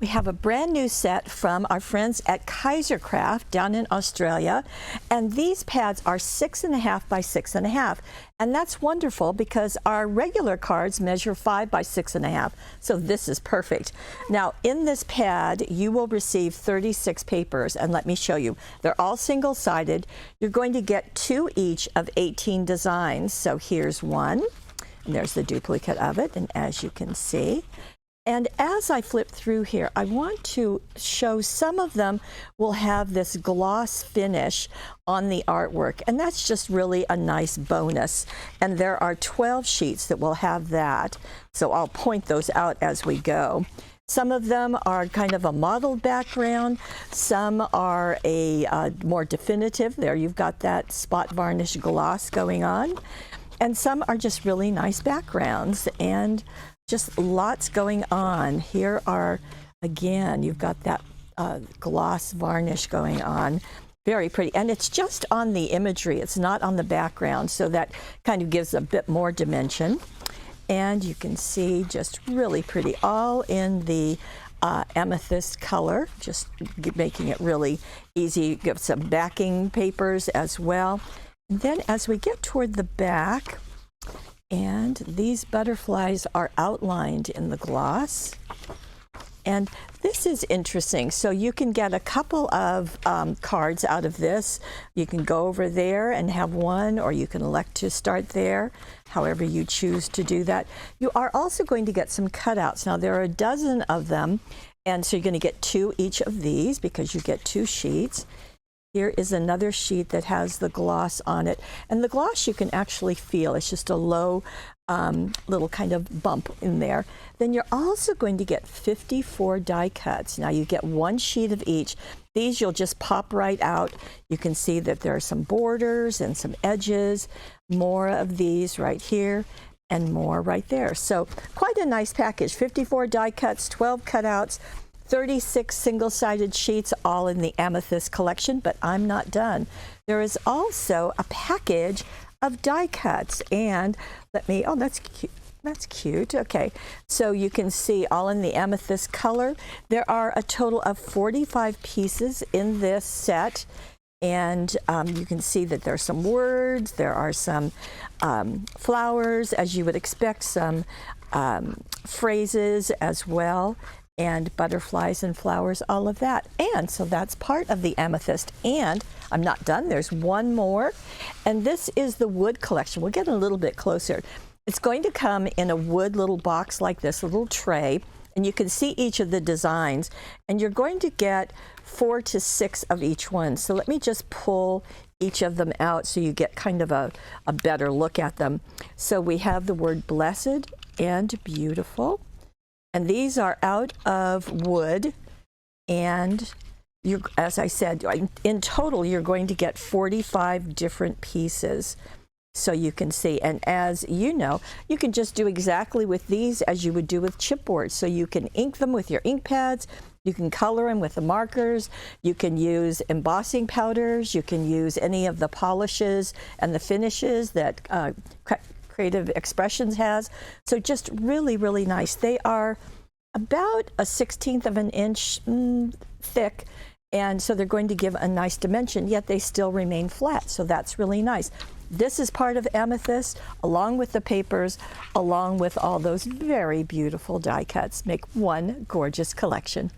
We have a brand new set from our friends at Kaiser down in Australia, and these pads are 6.5 by 6.5, and that's wonderful because our regular cards measure 5 by 6.5, so this is perfect. Now in this pad you will receive 36 papers, and let me show you. They're all single-sided. You're going to get 2 each of 18 designs. So here's one, and there's the duplicate of it, and as you can see. And as I flip through here, I want to show some of them will have this gloss finish on the artwork, and that's just really a nice bonus. And there are 12 sheets that will have that, so I'll point those out as we go. Some of them are kind of a mottled background, some are a more definitive. There you've got that spot varnish gloss going on, and some are just really nice backgrounds, and just lots going on. Here are, again, you've got that gloss varnish going on. Very pretty, and it's just on the imagery, it's not on the background, so that kind of gives a bit more dimension. And you can see just really pretty, all in the amethyst color, just making it really easy. Give some backing papers as well. And then as we get toward the back, and these butterflies are outlined in the gloss. And this is interesting. So you can get a couple of cards out of this. You can go over there and have one, or you can elect to start there, however you choose to do that. You are also going to get some cutouts. Now there are a dozen of them, and so you're going to get 2 each of these because you get 2 sheets. Here is another sheet that has the gloss on it, and the gloss you can actually feel. It's just a low little kind of bump in there. Then you're also going to get 54 die cuts. Now you get 1 sheet of each. These you'll just pop right out. You can see that there are some borders and some edges, more of these right here, and more right there. So quite a nice package. 54 die cuts, 12 cutouts, 36 single-sided sheets, all in the Amethyst collection, but I'm not done. There is also a package of die cuts, and let me, oh, that's cute. That's cute. Okay, so you can see all in the amethyst color. There are a total of 45 pieces in this set, and you can see that there are some words, there are some flowers, as you would expect, some phrases as well, and butterflies and flowers, all of that. And so that's part of the amethyst. And I'm not done, there's one more, and this is the wood collection. We'll get a little bit closer. It's going to come in a wood little box like this, a little tray, and you can see each of the designs, and you're going to get 4 to 6 of each one. So let me just pull each of them out so you get kind of a better look at them. So we have the word blessed and beautiful, and these are out of wood, and you, as I said, in total you're going to get 45 different pieces. So you can see, and as you know, you can just do exactly with these as you would do with chipboards. So you can ink them with your ink pads, you can color them with the markers, you can use embossing powders, you can use any of the polishes and the finishes that Creative Expressions has. So just really, really nice. They are about a 1/16 of an inch thick, and so they're going to give a nice dimension, yet they still remain flat, so that's really nice. This is part of Amethyst, along with the papers, along with all those very beautiful die cuts, make one gorgeous collection.